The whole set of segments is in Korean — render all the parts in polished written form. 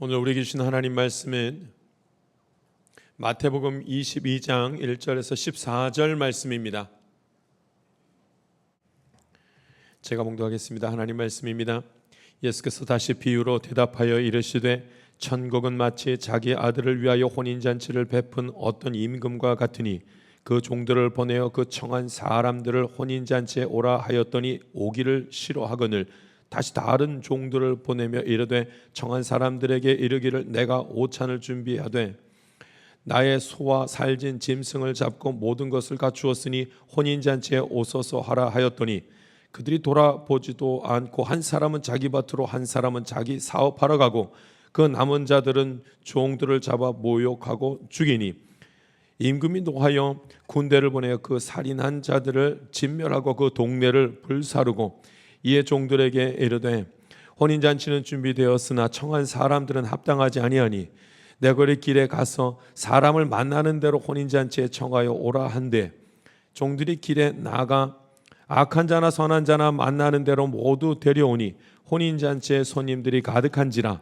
오늘 우리에게 주신 하나님 말씀은 마태복음 22장 1절에서 14절 말씀입니다. 제가 봉독하겠습니다. 하나님 말씀입니다. 예수께서 다시 비유로 대답하여 이르시되 천국은 마치 자기 아들을 위하여 혼인잔치를 베푼 어떤 임금과 같으니 그 종들을 보내어 그 청한 사람들을 혼인잔치에 오라 하였더니 오기를 싫어하거늘 다시 다른 종들을 보내며 이르되 청한 사람들에게 이르기를 내가 오찬을 준비하되 나의 소와 살진 짐승을 잡고 모든 것을 갖추었으니 혼인잔치에 오소서 하라 하였더니 그들이 돌아보지도 않고 한 사람은 자기 밭으로 한 사람은 자기 사업하러 가고 그 남은 자들은 종들을 잡아 모욕하고 죽이니 임금이 노하여 군대를 보내어 그 살인한 자들을 진멸하고 그 동네를 불사르고 이에 종들에게 이르되 혼인잔치는 준비되었으나 청한 사람들은 합당하지 아니하니 내거리 길에 가서 사람을 만나는 대로 혼인잔치에 청하여 오라 한데 종들이 길에 나가 악한 자나 선한 자나 만나는 대로 모두 데려오니 혼인잔치에 손님들이 가득한지라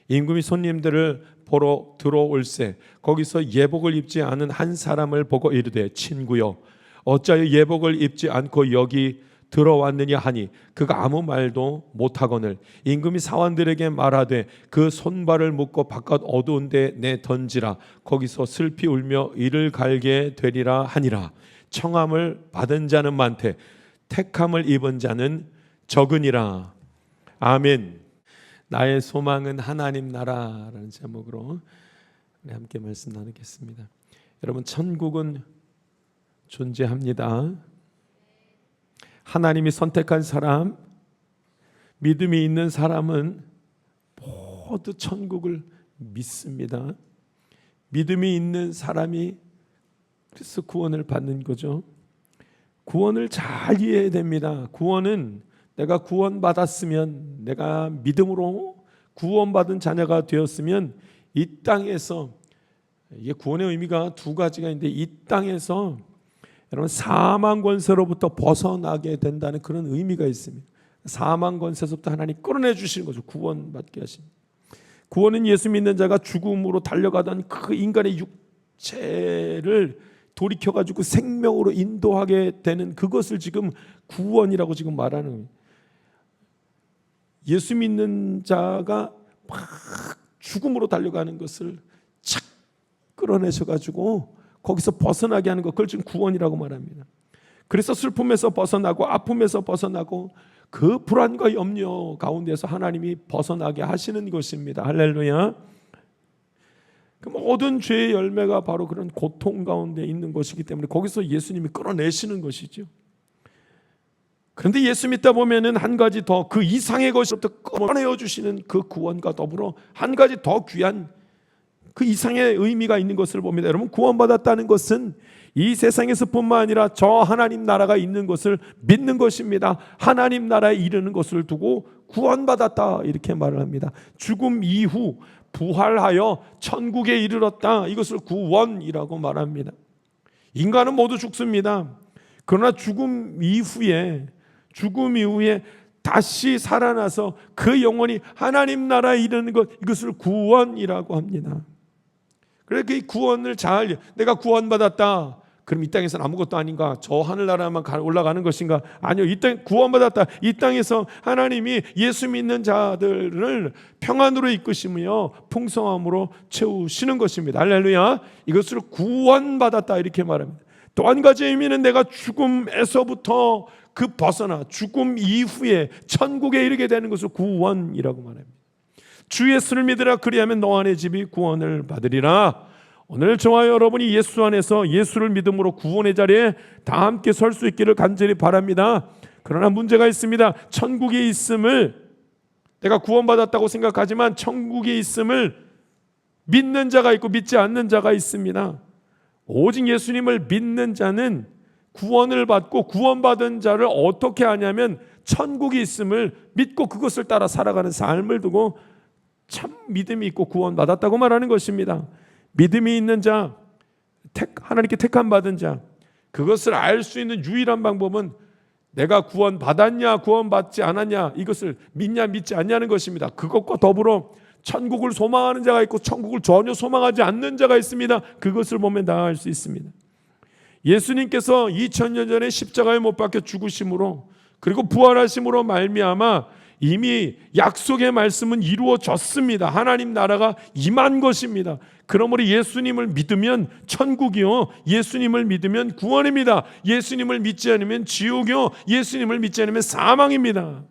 임금이 손님들을 보러 들어올세 거기서 예복을 입지 않은 한 사람을 보고 이르되 친구여 어찌하여 예복을 입지 않고 여기 들어왔느냐 하니 그가 아무 말도 못하거늘 임금이 사원들에게 말하되 그 손발을 묶고 바깥 어두운 데 내 던지라 거기서 슬피 울며 이를 갈게 되리라 하니라. 청함을 받은 자는 많되 택함을 입은 자는 적으니라. 아멘. 나의 소망은 하나님 나라라는 제목으로 우리 함께 말씀 나누겠습니다. 여러분, 천국은 존재합니다. 하나님이 선택한 사람, 믿음이 있는 사람은 모두 천국을 믿습니다. 믿음이 있는 사람이 그래서 구원을 받는 거죠. 구원을 잘 이해해야 됩니다. 구원은 내가 구원받았으면, 내가 믿음으로 구원받은 자녀가 되었으면 이 땅에서, 이게 구원의 의미가 두 가지가 있는데 이 땅에서 여러분 사망 권세로부터 벗어나게 된다는 그런 의미가 있습니다. 사망 권세로부터 하나님 끌어내 주시는 거죠. 구원받게 하십니다. 구원은 예수 믿는 자가 죽음으로 달려가던 그 인간의 육체를 돌이켜가지고 생명으로 인도하게 되는 그것을 지금 구원이라고 지금 말하는 거예요. 예수 믿는 자가 막 죽음으로 달려가는 것을 착 끌어내셔가지고 거기서 벗어나게 하는 것, 그걸 지금 구원이라고 말합니다. 그래서 슬픔에서 벗어나고 아픔에서 벗어나고 그 불안과 염려 가운데서 하나님이 벗어나게 하시는 것입니다. 할렐루야. 그 모든 죄의 열매가 바로 그런 고통 가운데 있는 것이기 때문에 거기서 예수님이 끌어내시는 것이죠. 그런데 예수 믿다 보면은 한 가지 더 그 이상의 것으로부터 끌어내어 주시는 그 구원과 더불어 한 가지 더 귀한 그 이상의 의미가 있는 것을 봅니다. 여러분, 구원받았다는 것은 이 세상에서뿐만 아니라 저 하나님 나라가 있는 것을 믿는 것입니다. 하나님 나라에 이르는 것을 두고 구원받았다 이렇게 말을 합니다. 죽음 이후 부활하여 천국에 이르렀다, 이것을 구원이라고 말합니다. 인간은 모두 죽습니다. 그러나 죽음 이후에 다시 살아나서 그 영혼이 하나님 나라에 이르는 것, 이것을 구원이라고 합니다. 그래서 그 구원을 잘, 내가 구원받았다, 그럼 이 땅에서는 아무것도 아닌가? 저 하늘나라만 올라가는 것인가? 아니요, 이 땅 구원받았다. 이 땅에서 하나님이 예수 믿는 자들을 평안으로 이끄시며 풍성함으로 채우시는 것입니다. 할렐루야. 이것을 구원받았다 이렇게 말합니다. 또 한 가지 의미는 내가 죽음에서부터 그 벗어나 죽음 이후에 천국에 이르게 되는 것을 구원이라고 말합니다. 주 예수를 믿으라, 그리하면 너 안의 집이 구원을 받으리라. 오늘 저와 여러분이 예수 안에서 예수를 믿음으로 구원의 자리에 다 함께 설 수 있기를 간절히 바랍니다. 그러나 문제가 있습니다. 천국에 있음을, 내가 구원받았다고 생각하지만 천국에 있음을 믿는 자가 있고 믿지 않는 자가 있습니다. 오직 예수님을 믿는 자는 구원을 받고 구원받은 자를 어떻게 하냐면 천국이 있음을 믿고 그것을 따라 살아가는 삶을 두고 참 믿음이 있고 구원받았다고 말하는 것입니다. 믿음이 있는 자, 하나님께 택함 받은 자, 그것을 알 수 있는 유일한 방법은 내가 구원받았냐 구원받지 않았냐, 이것을 믿냐 믿지 않냐는 것입니다. 그것과 더불어 천국을 소망하는 자가 있고 천국을 전혀 소망하지 않는 자가 있습니다. 그것을 보면 다 알 수 있습니다. 예수님께서 2000년 전에 십자가에 못 박혀 죽으심으로 그리고 부활하심으로 말미암아 이미 약속의 말씀은 이루어졌습니다. 하나님 나라가 임한 것입니다. 그러므로 예수님을 믿으면 천국이요, 예수님을 믿으면 구원입니다. 예수님을 믿지 않으면 지옥이요, 예수님을 믿지 않으면 사망입니다.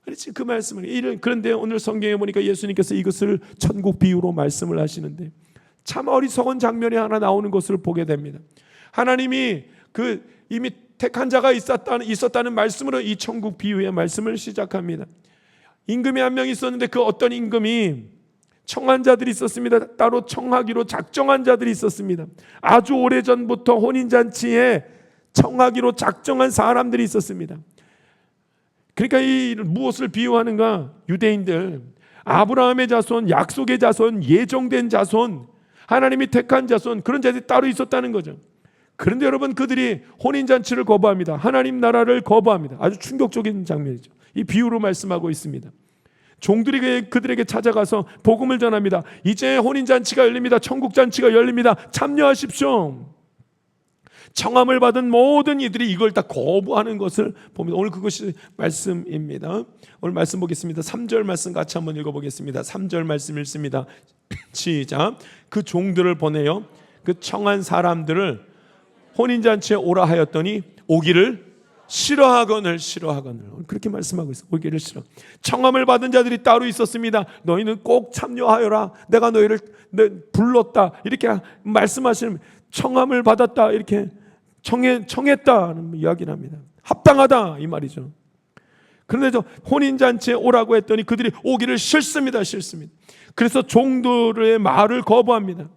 그렇지, 그 말씀을. 그런데 오늘 성경에 보니까 예수님께서 이것을 천국 비유로 말씀을 하시는데 참 어리석은 장면이 하나 나오는 것을 보게 됩니다. 하나님이 이미 택한 자가 있었다는 말씀으로 이 천국 비유의 말씀을 시작합니다. 임금이 한 명 있었는데 그 어떤 임금이 청한 자들이 있었습니다. 따로 청하기로 작정한 자들이 있었습니다. 아주 오래전부터 혼인잔치에 청하기로 작정한 사람들이 있었습니다. 그러니까 이 무엇을 비유하는가? 유대인들, 아브라함의 자손, 약속의 자손, 예정된 자손, 하나님이 택한 자손, 그런 자들이 따로 있었다는 거죠. 그런데 여러분, 그들이 혼인잔치를 거부합니다. 하나님 나라를 거부합니다. 아주 충격적인 장면이죠. 이 비유로 말씀하고 있습니다. 종들이 그들에게 찾아가서 복음을 전합니다. 이제 혼인잔치가 열립니다. 천국잔치가 열립니다. 참여하십시오. 청함을 받은 모든 이들이 이걸 다 거부하는 것을 봅니다. 오늘 그것이 말씀입니다. 오늘 말씀 보겠습니다. 3절 말씀 같이 한번 읽어보겠습니다. 3절 말씀 읽습니다. 시작. 그 종들을 보내요, 그 청한 사람들을 혼인잔치에 오라 하였더니 오기를 싫어하거늘 그렇게 말씀하고 있어요. 오기를 싫어. 청함을 받은 자들이 따로 있었습니다. 너희는 꼭 참여하여라. 내가 너희를 불렀다. 이렇게 말씀하시는, 청함을 받았다. 이렇게 청했다는 이야기를 합니다. 합당하다 이 말이죠. 그런데 저 혼인잔치에 오라고 했더니 그들이 오기를 싫습니다. 그래서 종들의 말을 거부합니다.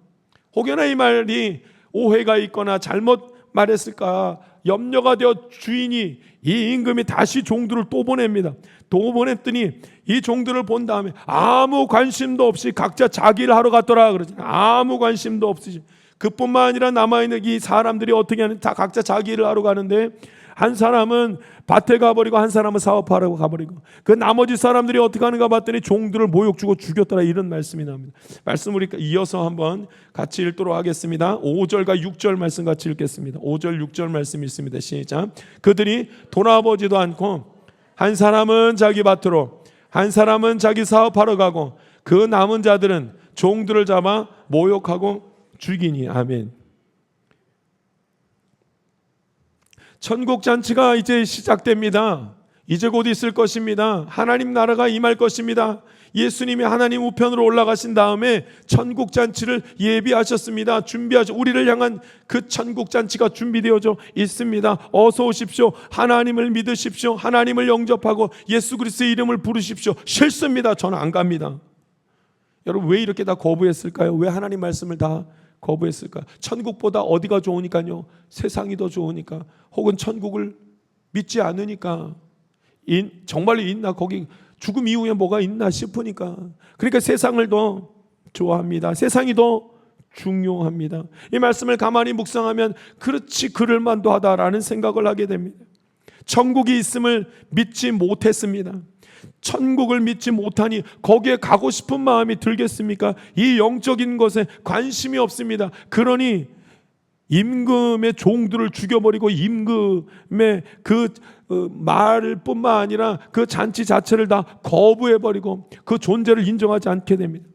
혹여나 이 말이 오해가 있거나 잘못 말했을까 염려가 되어 주인이, 이 임금이 다시 종들을 또 보냅니다. 또 보냈더니 이 종들을 본 다음에 아무 관심도 없이 각자 자기 일 하러 갔더라 그러지. 아무 관심도 없이. 그뿐만 아니라 남아있는 이 사람들이 어떻게 하는, 다 각자 자기 일을 하러 가는데 한 사람은 밭에 가버리고 한 사람은 사업하러 가버리고, 그 나머지 사람들이 어떻게 하는가 봤더니 종들을 모욕 주고 죽였더라, 이런 말씀이 나옵니다. 말씀 우리 이어서 한번 같이 읽도록 하겠습니다. 5절과 6절 말씀 같이 읽겠습니다. 5절 6절 말씀 있습니다. 시작. 그들이 돌아보지도 않고 한 사람은 자기 밭으로 한 사람은 자기 사업하러 가고 그 남은 자들은 종들을 잡아 모욕하고 죽이니. 아멘. 천국 잔치가 이제 시작됩니다. 이제 곧 있을 것입니다. 하나님 나라가 임할 것입니다. 예수님이 하나님 우편으로 올라가신 다음에 천국 잔치를 예비하셨습니다. 우리를 향한 그 천국 잔치가 준비되어져 있습니다. 어서 오십시오. 하나님을 믿으십시오. 하나님을 영접하고 예수 그리스도의 이름을 부르십시오. 싫습니다. 저는 안 갑니다. 여러분, 왜 이렇게 다 거부했을까요? 왜 하나님 말씀을 다 거부했을까? 천국보다 어디가 좋으니까요? 세상이 더 좋으니까, 혹은 천국을 믿지 않으니까, 정말로 있나, 거기 죽음 이후에 뭐가 있나 싶으니까. 그러니까 세상을 더 좋아합니다. 세상이 더 중요합니다. 이 말씀을 가만히 묵상하면 그렇지, 그럴만도 하다라는 생각을 하게 됩니다. 천국이 있음을 믿지 못했습니다. 천국을 믿지 못하니 거기에 가고 싶은 마음이 들겠습니까? 이 영적인 것에 관심이 없습니다. 그러니 임금의 종들을 죽여버리고 임금의 그 말뿐만 아니라 그 잔치 자체를 다 거부해버리고 그 존재를 인정하지 않게 됩니다.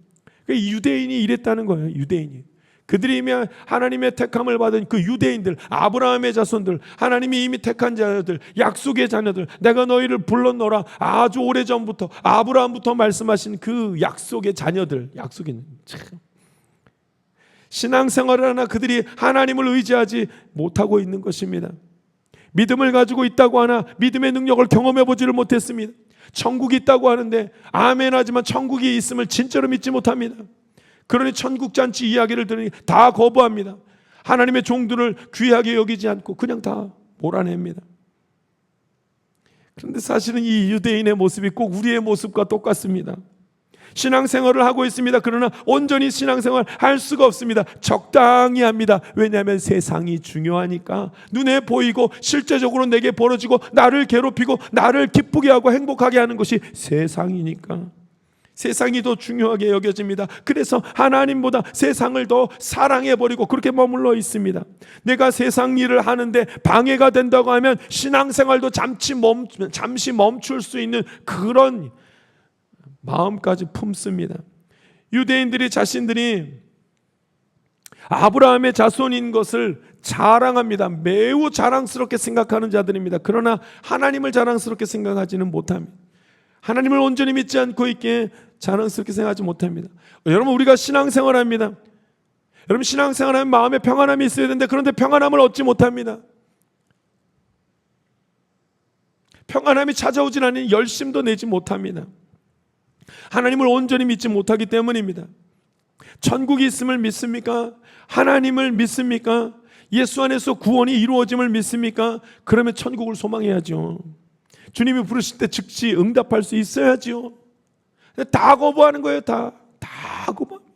유대인이 이랬다는 거예요. 유대인이. 그들이 이미 하나님의 택함을 받은 그 유대인들, 아브라함의 자손들, 하나님이 이미 택한 자들, 약속의 자녀들, 내가 너희를 불렀노라. 아주 오래전부터, 아브라함부터 말씀하신 그 약속의 자녀들, 약속인 참. 신앙생활을 하나 그들이 하나님을 의지하지 못하고 있는 것입니다. 믿음을 가지고 있다고 하나 믿음의 능력을 경험해 보지를 못했습니다. 천국이 있다고 하는데 아멘 하지만 천국이 있음을 진짜로 믿지 못합니다. 그러니 천국잔치 이야기를 들으니 다 거부합니다. 하나님의 종들을 귀하게 여기지 않고 그냥 다 몰아냅니다. 그런데 사실은 이 유대인의 모습이 꼭 우리의 모습과 똑같습니다. 신앙생활을 하고 있습니다. 그러나 온전히 신앙생활 할 수가 없습니다. 적당히 합니다. 왜냐하면 세상이 중요하니까. 눈에 보이고 실제적으로 내게 벌어지고 나를 괴롭히고 나를 기쁘게 하고 행복하게 하는 것이 세상이니까. 세상이 더 중요하게 여겨집니다. 그래서 하나님보다 세상을 더 사랑해버리고 그렇게 머물러 있습니다. 내가 세상 일을 하는데 방해가 된다고 하면 신앙생활도 잠시 멈출 수 있는 그런 마음까지 품습니다. 유대인들이 자신들이 아브라함의 자손인 것을 자랑합니다. 매우 자랑스럽게 생각하는 자들입니다. 그러나 하나님을 자랑스럽게 생각하지는 못합니다. 하나님을 온전히 믿지 않고 있기에 자랑스럽게 생각하지 못합니다. 여러분, 우리가 신앙생활합니다. 여러분, 신앙생활하면 마음에 평안함이 있어야 되는데 그런데 평안함을 얻지 못합니다. 평안함이 찾아오진 않으니 열심도 내지 못합니다. 하나님을 온전히 믿지 못하기 때문입니다. 천국이 있음을 믿습니까? 하나님을 믿습니까? 예수 안에서 구원이 이루어짐을 믿습니까? 그러면 천국을 소망해야죠. 주님이 부르실 때 즉시 응답할 수 있어야죠. 다 거부하는 거예요. 다 거부합니다.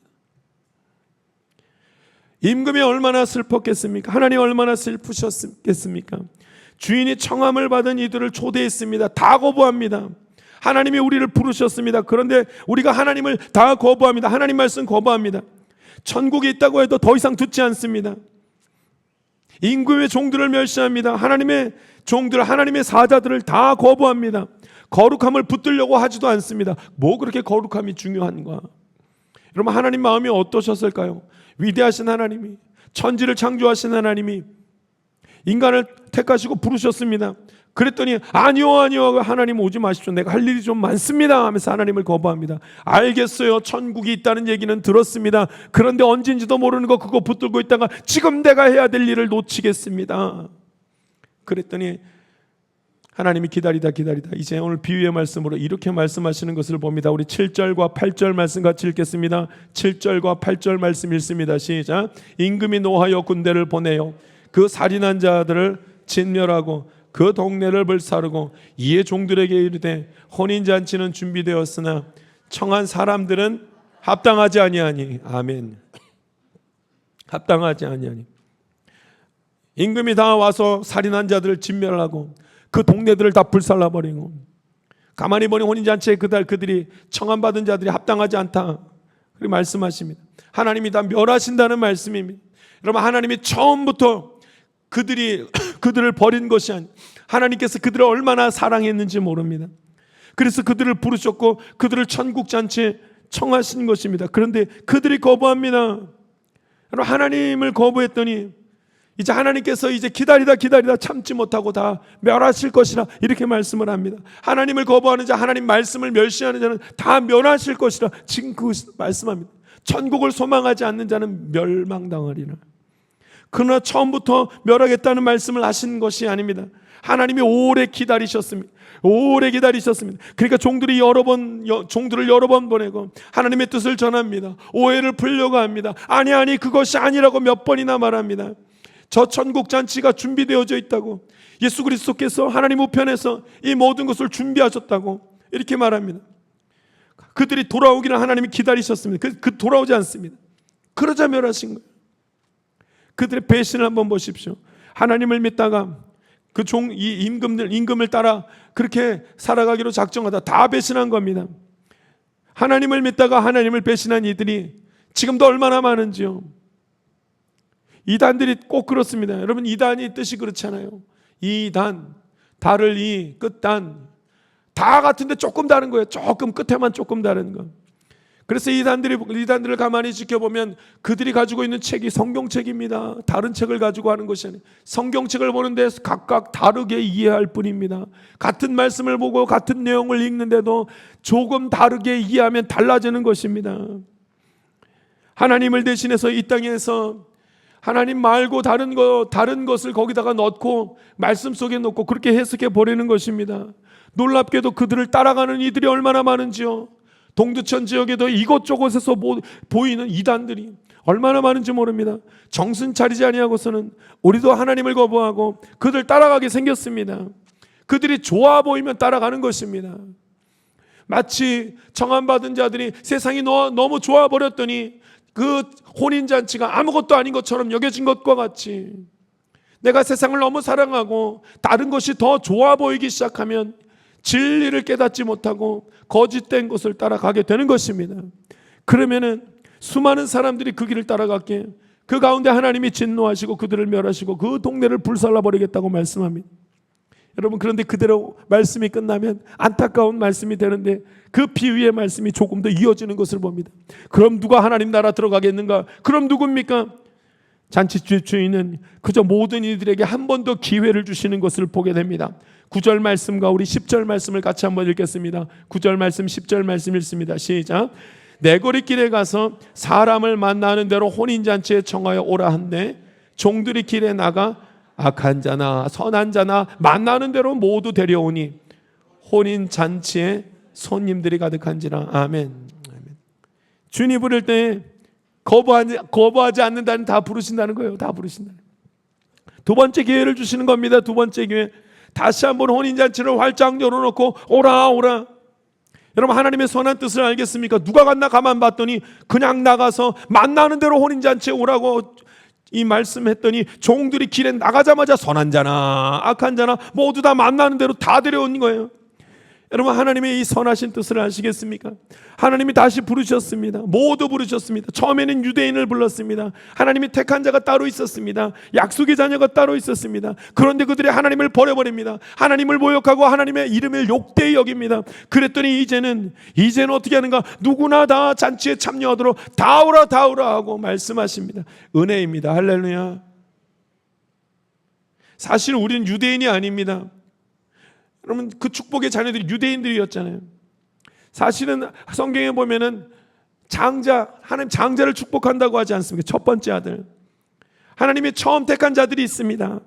임금이 얼마나 슬펐겠습니까? 하나님 얼마나 슬프셨겠습니까? 주인이 청함을 받은 이들을 초대했습니다. 다 거부합니다. 하나님이 우리를 부르셨습니다. 그런데 우리가 하나님을 다 거부합니다. 하나님 말씀 거부합니다. 천국이 있다고 해도 더 이상 듣지 않습니다. 임금의 종들을 멸시합니다. 하나님의 종들, 하나님의 사자들을 다 거부합니다. 거룩함을 붙들려고 하지도 않습니다. 뭐 그렇게 거룩함이 중요한가? 여러분, 하나님 마음이 어떠셨을까요? 위대하신 하나님이, 천지를 창조하신 하나님이 인간을 택하시고 부르셨습니다. 그랬더니 아니요 하나님 오지 마십시오. 내가 할 일이 좀 많습니다 하면서 하나님을 거부합니다. 알겠어요. 천국이 있다는 얘기는 들었습니다. 그런데 언젠지도 모르는 거 그거 붙들고 있다가 지금 내가 해야 될 일을 놓치겠습니다. 그랬더니 하나님이 기다리다 이제 오늘 비유의 말씀으로 이렇게 말씀하시는 것을 봅니다. 우리 7절과 8절 말씀 같이 읽겠습니다. 7절과 8절 말씀 읽습니다. 시작. 임금이 노하여 군대를 보내요. 그 살인한 자들을 진멸하고 그 동네를 불사르고 이에 종들에게 이르되 혼인잔치는 준비되었으나 청한 사람들은 합당하지 아니하니. 아멘. 합당하지 아니하니. 임금이 다 와서 살인한 자들을 진멸하고 그 동네들을 다 불살라버리고 가만히 보니 혼인잔치에 그들이 청함받은 자들이 합당하지 않다 그렇게 말씀하십니다. 하나님이 다 멸하신다는 말씀입니다. 여러분, 하나님이 처음부터 그들을 버린 것이 아니라 하나님께서 그들을 얼마나 사랑했는지 모릅니다. 그래서 그들을 부르셨고 그들을 천국잔치에 청하신 것입니다. 그런데 그들이 거부합니다. 여러분, 하나님을 거부했더니 이제 하나님께서 이제 기다리다 참지 못하고 다 멸하실 것이라 이렇게 말씀을 합니다. 하나님을 거부하는 자, 하나님 말씀을 멸시하는 자는 다 멸하실 것이라 지금 그 말씀합니다. 천국을 소망하지 않는 자는 멸망당하리라. 그러나 처음부터 멸하겠다는 말씀을 하신 것이 아닙니다. 하나님이 오래 기다리셨습니다. 그러니까 종들을 여러 번 보내고 하나님의 뜻을 전합니다. 오해를 풀려고 합니다. 아니 그것이 아니라고 몇 번이나 말합니다. 저 천국 잔치가 준비되어져 있다고, 예수 그리스도께서 하나님 우편에서 이 모든 것을 준비하셨다고 이렇게 말합니다. 그들이 돌아오기를 하나님이 기다리셨습니다. 그 돌아오지 않습니다. 그러자 멸하신 거예요. 그들의 배신을 한번 보십시오. 하나님을 믿다가 그 임금을 따라 그렇게 살아가기로 작정하다 다 배신한 겁니다. 하나님을 믿다가 하나님을 배신한 이들이 지금도 얼마나 많은지요. 이단들이 꼭 그렇습니다. 여러분, 이단이 뜻이 그렇잖아요. 이단, 달을 이, 끝단, 다 같은데 조금 다른 거예요. 조금 끝에만 조금 다른 거. 그래서 이단들을 가만히 지켜보면 그들이 가지고 있는 책이 성경책입니다. 다른 책을 가지고 하는 것이 아니에요. 성경책을 보는데 각각 다르게 이해할 뿐입니다. 같은 말씀을 보고 같은 내용을 읽는데도 조금 다르게 이해하면 달라지는 것입니다. 하나님을 대신해서 이 땅에서 하나님 말고 다른 것을 거기다가 넣고 말씀 속에 넣고 그렇게 해석해 버리는 것입니다. 놀랍게도 그들을 따라가는 이들이 얼마나 많은지요. 동두천 지역에도 이곳저곳에서 보이는 이단들이 얼마나 많은지 모릅니다. 정신 차리지 아니하고서는 우리도 하나님을 거부하고 그들 따라가게 생겼습니다. 그들이 좋아 보이면 따라가는 것입니다. 마치 청함받은 자들이 세상이 너무 좋아 버렸더니 그 혼인잔치가 아무것도 아닌 것처럼 여겨진 것과 같이 내가 세상을 너무 사랑하고 다른 것이 더 좋아 보이기 시작하면 진리를 깨닫지 못하고 거짓된 것을 따라가게 되는 것입니다. 그러면은 수많은 사람들이 그 길을 따라갔기에 그 가운데 하나님이 진노하시고 그들을 멸하시고 그 동네를 불살라 버리겠다고 말씀합니다. 여러분, 그런데 그대로 말씀이 끝나면 안타까운 말씀이 되는데 그 비유의 말씀이 조금 더 이어지는 것을 봅니다. 그럼 누가 하나님 나라 들어가겠는가? 그럼 누굽니까? 잔치집 주인은 그저 모든 이들에게 한 번 더 기회를 주시는 것을 보게 됩니다. 9절 말씀과 우리 10절 말씀을 같이 한번 읽겠습니다. 9절 말씀 10절 말씀 읽습니다. 시작. 내거리길에 가서 사람을 만나는 대로 혼인잔치에 청하여 오라 한데 종들이 길에 나가 악한 자나 선한 자나 만나는 대로 모두 데려오니 혼인잔치에 손님들이 가득한지라. 아멘. 주님 부를 때 거부하지 않는다는, 다 부르신다는 거예요. 다 부르신다는 거예요. 두 번째 기회를 주시는 겁니다. 두 번째 기회. 다시 한번 혼인잔치를 활짝 열어놓고 오라 오라. 여러분, 하나님의 선한 뜻을 알겠습니까? 누가 갔나 가만 봤더니 그냥 나가서 만나는 대로 혼인잔치에 오라고 이 말씀했더니 종들이 길에 나가자마자 선한 자나 악한 자나 모두 다 만나는 대로 다 데려온 거예요. 여러분, 하나님의 이 선하신 뜻을 아시겠습니까? 하나님이 다시 부르셨습니다. 모두 부르셨습니다. 처음에는 유대인을 불렀습니다. 하나님이 택한 자가 따로 있었습니다. 약속의 자녀가 따로 있었습니다. 그런데 그들이 하나님을 버려버립니다. 하나님을 모욕하고 하나님의 이름을 욕되이 여깁니다. 그랬더니 이제는 어떻게 하는가? 누구나 다 잔치에 참여하도록 다 오라 다 오라 하고 말씀하십니다. 은혜입니다. 할렐루야. 사실 우리는 유대인이 아닙니다. 여러분, 그 축복의 자녀들이 유대인들이었잖아요. 사실은 성경에 보면은 하나님 장자를 축복한다고 하지 않습니까? 첫 번째 아들. 하나님이 처음 택한 자들이 있습니다.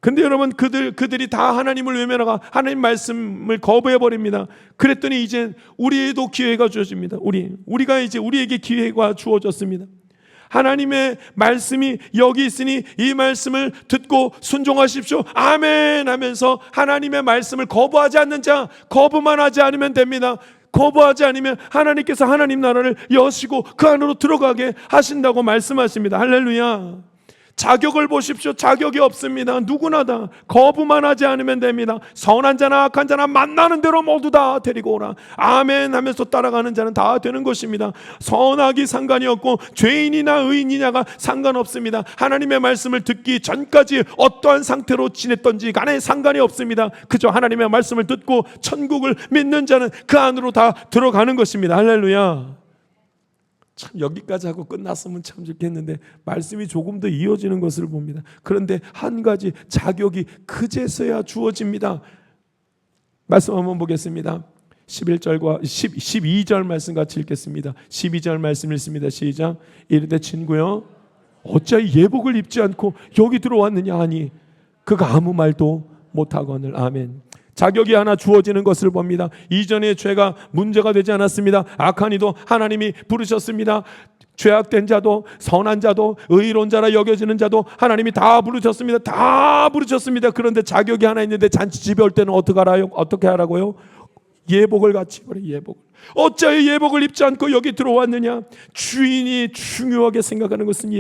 근데 여러분, 그들이 다 하나님을 외면하고 하나님 말씀을 거부해버립니다. 그랬더니 이제 우리에도 기회가 주어집니다. 우리가 이제 우리에게 기회가 주어졌습니다. 하나님의 말씀이 여기 있으니 이 말씀을 듣고 순종하십시오. 아멘 하면서 하나님의 말씀을 거부하지 않는 자, 거부만 하지 않으면 됩니다. 거부하지 않으면 하나님께서 하나님 나라를 여시고 그 안으로 들어가게 하신다고 말씀하십니다. 할렐루야. 자격을 보십시오. 자격이 없습니다. 누구나 다 거부만 하지 않으면 됩니다. 선한 자나 악한 자나 만나는 대로 모두 다 데리고 오라. 아멘 하면서 따라가는 자는 다 되는 것입니다. 선악이 상관이 없고 죄인이나 의인이냐가 상관없습니다. 하나님의 말씀을 듣기 전까지 어떠한 상태로 지냈던지 간에 상관이 없습니다. 그저 하나님의 말씀을 듣고 천국을 믿는 자는 그 안으로 다 들어가는 것입니다. 할렐루야. 참, 여기까지 하고 끝났으면 참 좋겠는데 말씀이 조금 더 이어지는 것을 봅니다. 그런데 한 가지 자격이 그제서야 주어집니다. 말씀 한번 보겠습니다. 11절과 12절 말씀 같이 읽겠습니다. 12절 말씀 읽습니다. 시작. 이르되 친구여 어찌하여 예복을 입지 않고 여기 들어왔느냐 하니 그가 아무 말도 못하거늘. 아멘. 자격이 하나 주어지는 것을 봅니다. 이전의 죄가 문제가 되지 않았습니다. 악한 이도 하나님이 부르셨습니다. 죄악된 자도 선한 자도 의로운 자라 여겨지는 자도 하나님이 다 부르셨습니다. 다 부르셨습니다. 그런데 자격이 하나 있는데 잔치집에 올 때는 어떻게 하라고요? 예복을 같이 입으라. 예복을. 어찌하여 예복을 입지 않고 여기 들어왔느냐? 주인이 중요하게 생각하는 것은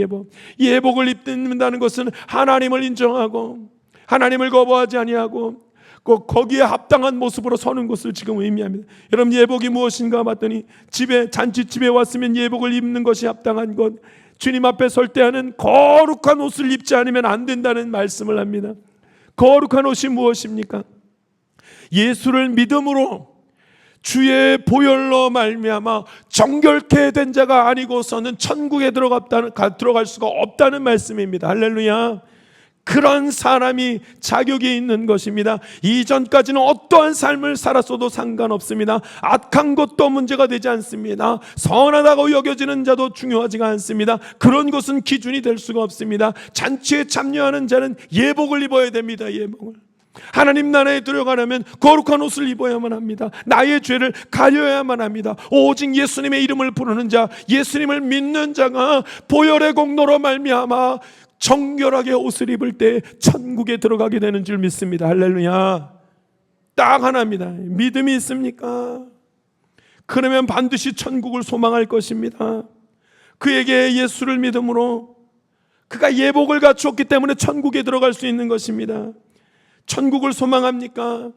예복을 입는다는 것은 하나님을 인정하고 하나님을 거부하지 아니하고 거기에 합당한 모습으로 서는 것을 지금 의미합니다. 여러분, 예복이 무엇인가 봤더니 잔치집에 왔으면 예복을 입는 것이 합당한 것, 주님 앞에 설 때 하는 거룩한 옷을 입지 않으면 안 된다는 말씀을 합니다. 거룩한 옷이 무엇입니까? 예수를 믿음으로 주의 보혈로 말미암아 정결케 된 자가 아니고서는 천국에 들어갈 수가 없다는 말씀입니다. 할렐루야. 그런 사람이 자격이 있는 것입니다. 이전까지는 어떠한 삶을 살았어도 상관없습니다. 악한 것도 문제가 되지 않습니다. 선하다고 여겨지는 자도 중요하지가 않습니다. 그런 것은 기준이 될 수가 없습니다. 잔치에 참여하는 자는 예복을 입어야 됩니다. 예복을. 하나님 나라에 들어가려면 거룩한 옷을 입어야만 합니다. 나의 죄를 가려야만 합니다. 오직 예수님의 이름을 부르는 자, 예수님을 믿는 자가 보혈의 공로로 말미암아 정결하게 옷을 입을 때 천국에 들어가게 되는 줄 믿습니다. 할렐루야. 딱 하나입니다. 믿음이 있습니까? 그러면 반드시 천국을 소망할 것입니다. 그에게 예수를 믿음으로 그가 예복을 갖추었기 때문에 천국에 들어갈 수 있는 것입니다. 천국을 소망합니까?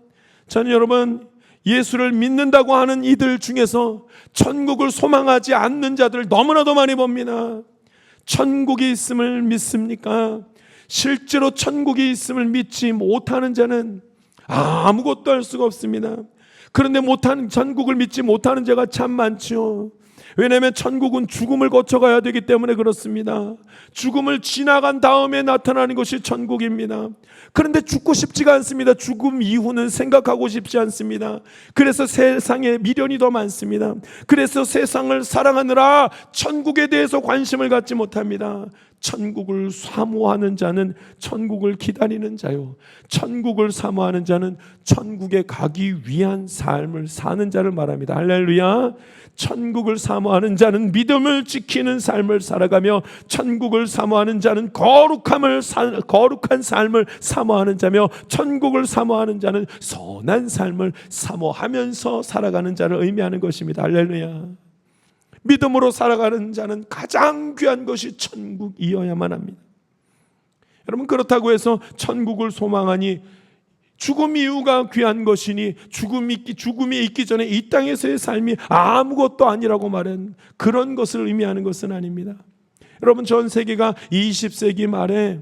저는 여러분, 예수를 믿는다고 하는 이들 중에서 천국을 소망하지 않는 자들을 너무나도 많이 봅니다. 천국이 있음을 믿습니까? 실제로 천국이 있음을 믿지 못하는 자는 아무것도 할 수가 없습니다. 그런데 천국을 믿지 못하는 자가 참 많죠. 왜냐하면 천국은 죽음을 거쳐가야 되기 때문에 그렇습니다. 죽음을 지나간 다음에 나타나는 것이 천국입니다. 그런데 죽고 싶지가 않습니다. 죽음 이후는 생각하고 싶지 않습니다. 그래서 세상에 미련이 더 많습니다. 그래서 세상을 사랑하느라 천국에 대해서 관심을 갖지 못합니다. 천국을 사모하는 자는 천국을 기다리는 자요, 천국을 사모하는 자는 천국에 가기 위한 삶을 사는 자를 말합니다. 할렐루야. 천국을 사모하는 자는 믿음을 지키는 삶을 살아가며, 천국을 사모하는 자는 거룩한 삶을 사모하는 자며, 천국을 사모하는 자는 선한 삶을 사모하면서 살아가는 자를 의미하는 것입니다. 할렐루야. 믿음으로 살아가는 자는 가장 귀한 것이 천국이어야만 합니다. 여러분, 그렇다고 해서 천국을 소망하니 죽음 이후가 귀한 것이니 죽음이 있기 전에 이 땅에서의 삶이 아무것도 아니라고 말한 그런 것을 의미하는 것은 아닙니다. 여러분, 전 세계가 20세기 말에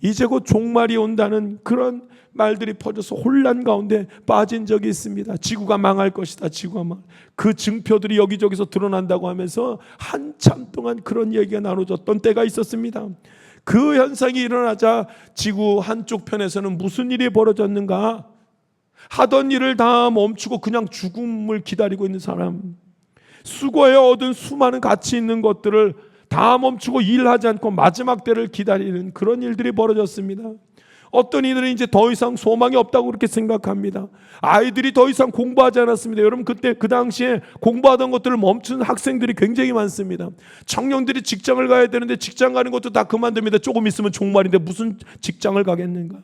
이제 곧 종말이 온다는 그런 말들이 퍼져서 혼란 가운데 빠진 적이 있습니다. 지구가 망할 것이다. 그 증표들이 여기저기서 드러난다고 하면서 한참 동안 그런 얘기가 나눠졌던 때가 있었습니다. 그 현상이 일어나자 지구 한쪽 편에서는 무슨 일이 벌어졌는가? 하던 일을 다 멈추고 그냥 죽음을 기다리고 있는 사람, 수고해 얻은 수많은 가치 있는 것들을 다 멈추고 일하지 않고 마지막 때를 기다리는 그런 일들이 벌어졌습니다. 어떤 이들은 이제 더 이상 소망이 없다고 그렇게 생각합니다. 아이들이 더 이상 공부하지 않았습니다. 여러분, 그 당시에 공부하던 것들을 멈춘 학생들이 굉장히 많습니다. 청년들이 직장을 가야 되는데 직장 가는 것도 다 그만둡니다. 조금 있으면 종말인데 무슨 직장을 가겠는가?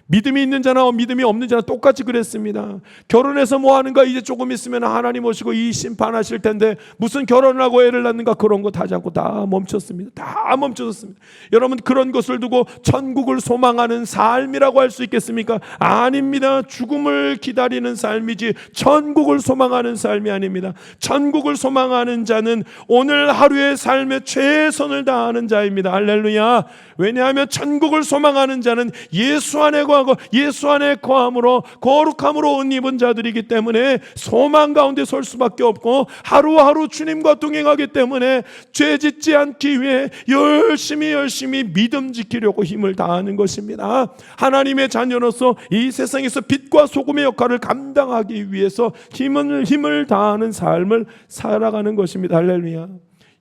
믿음이 있는 자나 믿음이 없는 자나 똑같이 그랬습니다. 결혼해서 뭐 하는가? 이제 조금 있으면 하나님 오시고 이 심판하실 텐데 무슨 결혼을 하고 애를 낳는가? 그런 거 하지 않고 다 멈췄습니다. 다 멈춰졌습니다. 여러분, 그런 것을 두고 천국을 소망하는 삶이라고 할 수 있겠습니까? 아닙니다. 죽음을 기다리는 삶이지 천국을 소망하는 삶이 아닙니다. 천국을 소망하는 자는 오늘 하루의 삶에 최선을 다하는 자입니다. 할렐루야. 왜냐하면 천국을 소망하는 자는 예수 안에 거하고 예수 안에 거함으로 거룩함으로 옷 입은 자들이기 때문에 소망 가운데 설 수밖에 없고, 하루하루 주님과 동행하기 때문에 죄 짓지 않기 위해 열심히 믿음 지키려고 힘을 다하는 것입니다. 하나님의 자녀로서 이 세상에서 빛과 소금의 역할을 감당하기 위해서 힘을 다하는 삶을 살아가는 것입니다. 할렐루야.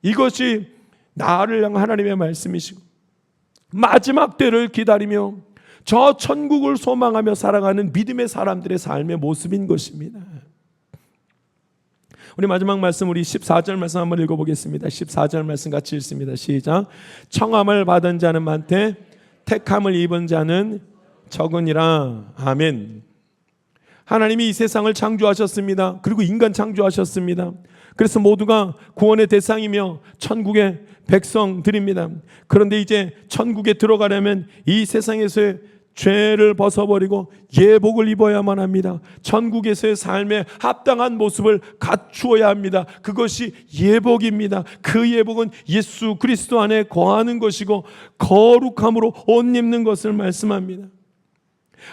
이것이 나를 향한 하나님의 말씀이시고 마지막 때를 기다리며 저 천국을 소망하며 살아가는 믿음의 사람들의 삶의 모습인 것입니다. 우리 마지막 말씀, 우리 14절 말씀 한번 읽어보겠습니다. 14절 말씀 같이 읽습니다. 시작. 청함을 받은 자는 많되 택함을 입은 자는 적으니라. 아멘. 하나님이 이 세상을 창조하셨습니다. 그리고 인간 창조하셨습니다. 그래서 모두가 구원의 대상이며 천국의 백성들입니다. 그런데 이제 천국에 들어가려면 이 세상에서의 죄를 벗어버리고 예복을 입어야만 합니다. 천국에서의 삶에 합당한 모습을 갖추어야 합니다. 그것이 예복입니다. 그 예복은 예수 그리스도 안에 거하는 것이고 거룩함으로 옷 입는 것을 말씀합니다.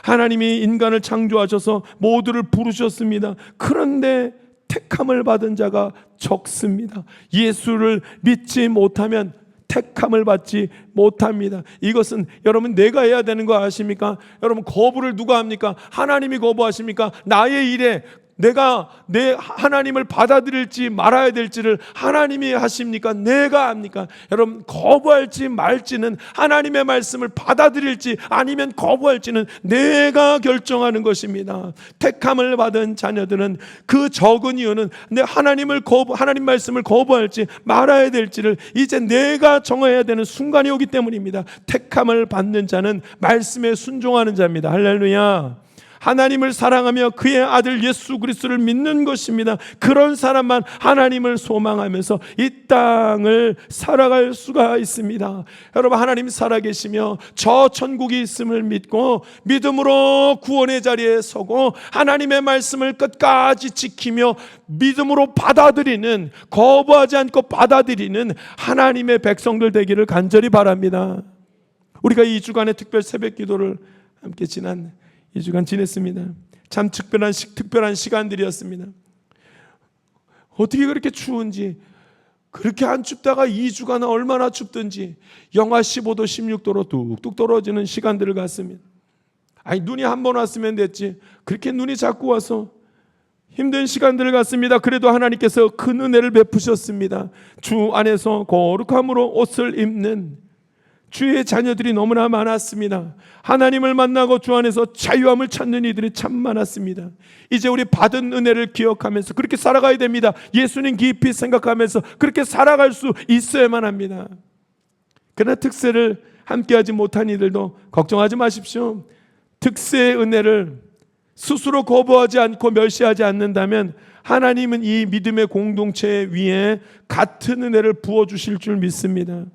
하나님이 인간을 창조하셔서 모두를 부르셨습니다. 그런데 택함을 받은 자가 적습니다. 예수를 믿지 못하면 택함을 받지 못합니다. 이것은 여러분, 내가 해야 되는 거 아십니까? 여러분, 거부를 누가 합니까? 하나님이 거부하십니까? 나의 일에 내가 내 하나님을 받아들일지 말아야 될지를 하나님이 하십니까? 내가 합니까? 여러분, 거부할지 말지는, 하나님의 말씀을 받아들일지 아니면 거부할지는 내가 결정하는 것입니다. 택함을 받은 자녀들은 그 적은 이유는 하나님 말씀을 거부할지 말아야 될지를 이제 내가 정해야 되는 순간이 오기 때문입니다. 택함을 받는 자는 말씀에 순종하는 자입니다. 할렐루야. 하나님을 사랑하며 그의 아들 예수 그리스도를 믿는 것입니다. 그런 사람만 하나님을 소망하면서 이 땅을 살아갈 수가 있습니다. 여러분, 하나님 살아계시며 저 천국이 있음을 믿고 믿음으로 구원의 자리에 서고 하나님의 말씀을 끝까지 지키며 믿음으로 받아들이는, 거부하지 않고 받아들이는 하나님의 백성들 되기를 간절히 바랍니다. 우리가 2주간의 특별 새벽 기도를 함께 지난 2주간 지냈습니다. 참 특별한 시간들이었습니다. 어떻게 그렇게 추운지, 그렇게 안 춥다가 2주간 얼마나 춥든지 영하 15도 16도로 뚝뚝 떨어지는 시간들을 갔습니다. 아니, 눈이 한 번 왔으면 됐지, 그렇게 눈이 자꾸 와서 힘든 시간들을 갔습니다. 그래도 하나님께서 큰 은혜를 베푸셨습니다. 주 안에서 거룩함으로 옷을 입는 주의 자녀들이 너무나 많았습니다. 하나님을 만나고 주 안에서 자유함을 찾는 이들이 참 많았습니다. 이제 우리 받은 은혜를 기억하면서 그렇게 살아가야 됩니다. 예수님 깊이 생각하면서 그렇게 살아갈 수 있어야만 합니다. 그러나 특세를 함께하지 못한 이들도 걱정하지 마십시오. 특세의 은혜를 스스로 거부하지 않고 멸시하지 않는다면 하나님은 이 믿음의 공동체 위에 같은 은혜를 부어주실 줄 믿습니다.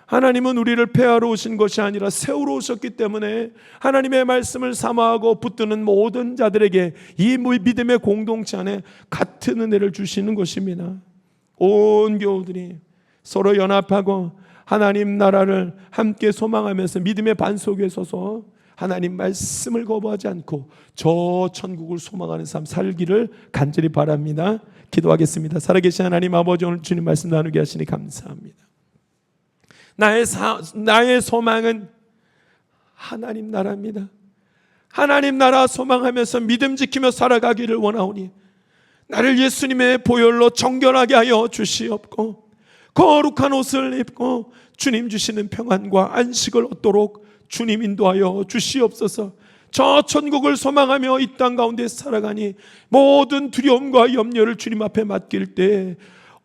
하나님은 우리를 폐하러 오신 것이 아니라 세우러 오셨기 때문에 하나님의 말씀을 사모하고 붙드는 모든 자들에게 이 믿음의 공동체 안에 같은 은혜를 주시는 것입니다. 온 교우들이 서로 연합하고 하나님 나라를 함께 소망하면서 믿음의 반석에 서서 하나님 말씀을 거부하지 않고 저 천국을 소망하는 삶 살기를 간절히 바랍니다. 기도하겠습니다. 살아계신 하나님 아버지, 오늘 주님 말씀 나누게 하시니 감사합니다. 나의 소망은 하나님 나라입니다. 하나님 나라 소망하면서 믿음 지키며 살아가기를 원하오니 나를 예수님의 보혈로 정결하게 하여 주시옵고 거룩한 옷을 입고 주님 주시는 평안과 안식을 얻도록 주님 인도하여 주시옵소서. 저 천국을 소망하며 이 땅 가운데 살아가니 모든 두려움과 염려를 주님 앞에 맡길 때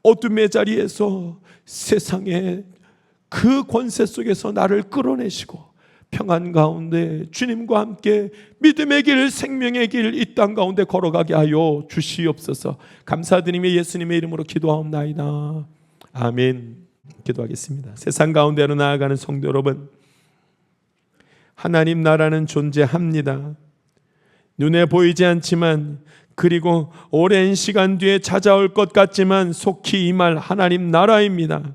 어둠의 자리에서 세상의 그 권세 속에서 나를 끌어내시고 평안 가운데 주님과 함께 믿음의 길, 생명의 길 이 땅 가운데 걸어가게 하여 주시옵소서. 감사드리며 예수님의 이름으로 기도하옵나이다. 아멘. 기도하겠습니다. 세상 가운데로 나아가는 성도 여러분, 하나님 나라는 존재합니다. 눈에 보이지 않지만, 그리고 오랜 시간 뒤에 찾아올 것 같지만 속히 임할 하나님 나라입니다.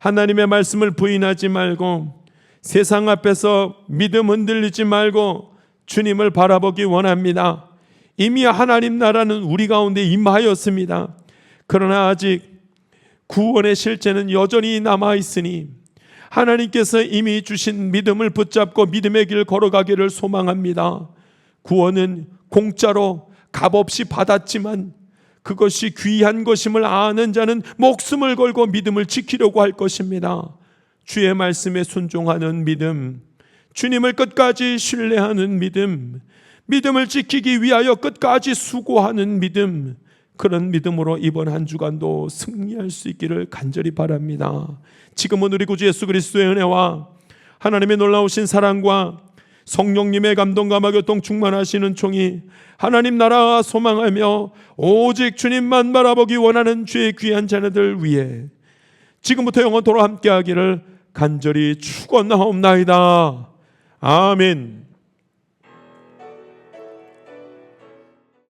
하나님의 말씀을 부인하지 말고 세상 앞에서 믿음 흔들리지 말고 주님을 바라보기 원합니다. 이미 하나님 나라는 우리 가운데 임하였습니다. 그러나 아직 구원의 실제는 여전히 남아있으니 하나님께서 이미 주신 믿음을 붙잡고 믿음의 길 걸어가기를 소망합니다. 구원은 공짜로 값없이 받았지만 그것이 귀한 것임을 아는 자는 목숨을 걸고 믿음을 지키려고 할 것입니다. 주의 말씀에 순종하는 믿음, 주님을 끝까지 신뢰하는 믿음, 믿음을 지키기 위하여 끝까지 수고하는 믿음, 그런 믿음으로 이번 한 주간도 승리할 수 있기를 간절히 바랍니다. 지금은 우리 구주 예수 그리스도의 은혜와 하나님의 놀라우신 사랑과 성령님의 감동과 교통 충만하시는 총이 하나님 나라 소망하며 오직 주님만 바라보기 원하는 주의 귀한 자녀들 위해 지금부터 영원토록 함께하기를 간절히 축원하옵나이다. 아멘.